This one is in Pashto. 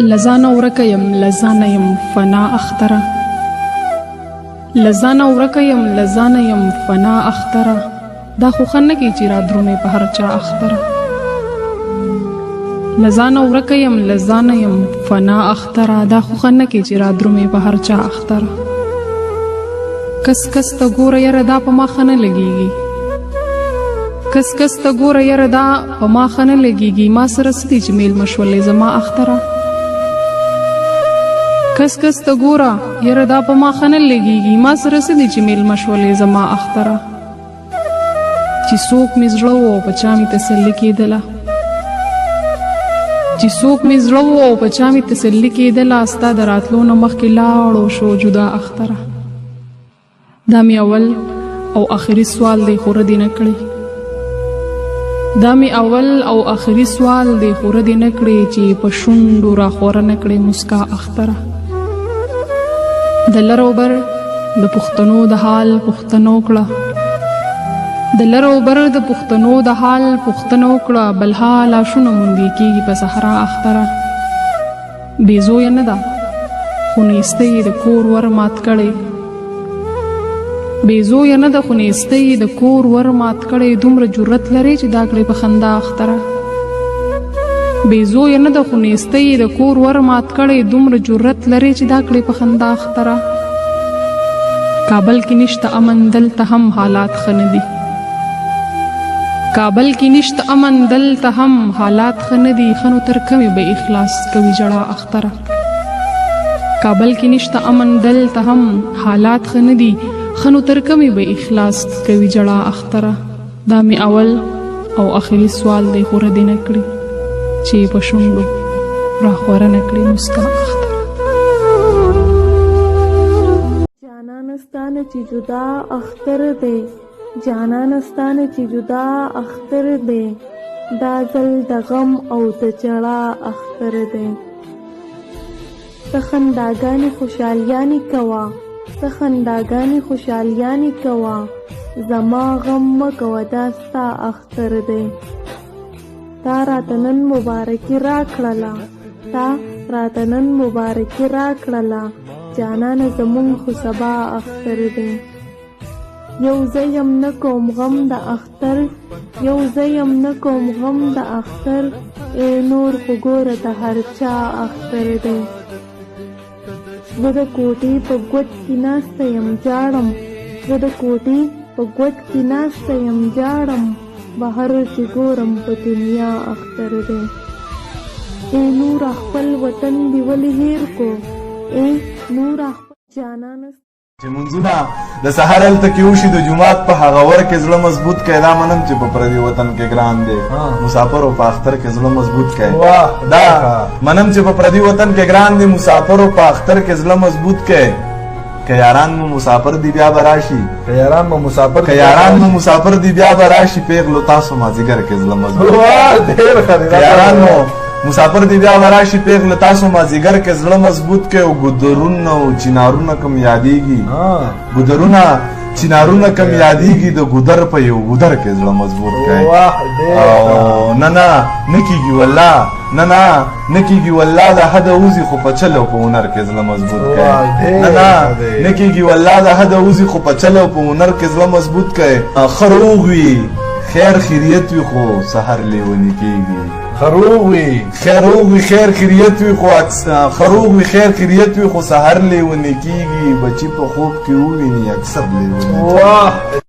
لزانه ورکه یم لزانه یم فنا اختره لزانه ورکه یم لزانه یم فنا اختره دا خو ښه نه کي چې را درومې په هر چا اختره لزانه ورکه یم لزانه یم فنا اختره دا خو ښه نه کي چې را درومې په هر چا اختره کس کس ته ګوره یاره دا په ما ښه نه لګېږي کس کس ته ګوره یاره دا په ما ښه نه لګېږي ما سره څه دي چې میل مشولې زما اختره کس کس ته ګوره یاره دا په ما ښه نه لګېږي ما سره څه دي چې میل مشولې زما اختره چې څوک مې زړه و او په چا مې تسلي کېدله چې څوک مې زړه و او په چا مې تسلي کېدله ستا د راتلو نه مخکې لاړو شو جدا اختره دا مې اول او آخري سوال دی خو ردې نه کړې دا مې اول او آخري سوال دی خو ردې نه کړې چې په شونډو راخوره نه کړې مسکا اختره د لر او بر د پښتنو د حال پوښتنه وکړه د لر او بر د پښتنو د حال پوښتنه وکړه بل حال لاشونه موندې کېږي په صحرا اختره بې زویه نه ده خو نیستی د کور ور مات کړی بې زویه نه ده خو نیستی د کور ور مات کړی دومره جرت لري چې دا کړې په خندا اختره بې زویه نه ده خو نیستی د کور ور مات کړی دومره جرت لري چې دا کړې په خندا اختره کابل کې نشته امن دلته هم حالات ښه نه دي کابل کې نشته امن دلته هم حالات ښه نه دي ښه نو تر کومې به اخلاص کوي ژړا اختره کابل کې نشته امن دلته هم حالات ښه نه دي ښه نو تر کومې به اخلاص کوي ژړا اختره دا مې اول او آخري سوال دی خو ردې نه کړي چې په شونډو راخوره نه کړي مسکا اختره جانانستانه چې جدا اختر دی جانانستانه چې جدا اختر دی دا ځل د غم او د ژړا اختر دی ته خنداګانې خوشحالیانې کوه ته خنداګانې خوشحالیانې کوه زما غم مه کوه دا ستا اختر دی تا راته نن مبارکي راکړله تا راته نن مبارکي راکړله جانانه زمونږ خو سبا اختر دی یو زه یم نه کوم غم د اختر یو زه یم نه کوم غم د اختر ای نور خو ګوره د هر چا اختر دی زه د کوټې په ګوټ کې ناسته یم جاړم زه د کوټې په ګوټ کې ناسته یم جاړم بهر چې ګورم په دنیا اختر دی ای نور خپل وطن دی ولې هیر کو ای نور خپل جانانه چې منځونه د سحر هلته کې وشي د جومات په هغه ور کې زړه مضبوط کړئ دا منم چې په پردي وطن کې ګران دی مسافرو په اختر کې زړه مضبوط کړئ دا منم چې په پردي وطن کې ګران دی مسافرو په اختر کې زړه مضبوط کړئ که یاران مو مسافر دی بیا به راشي که یاران مو مسافر دی بیا به راشي پیغلو تاسو مازدیګر کې زړه مضبوط که یاران مو مسافر دی بیا وراشي پیغله تاسو مازدیګر کې زړه مضبوط کړئ او ګودرونه او چنارونه کم یادېږي ګودرونه چنارونه کم یادېږي د ګودر په یو ګودر کې زړه مضبوط کړئ او نه نه نه کېږي والله نه نه نه کېږي والله د حده وځي خو په چل او په هنر کې زړه مضبوط کړئ نه نه نه کېږي والله د حده وځي خو په چل او په هنر کې زړه مضبوط کړئ ښه روغ وي خیر خیریت وي خو سحر لیونی کېږي خروغ وي خیر خیریت وي خو خروغ وي خیر خیریت وي خو سحر لیونی کېږي بچي په خوب کې وویني اکثر لیونی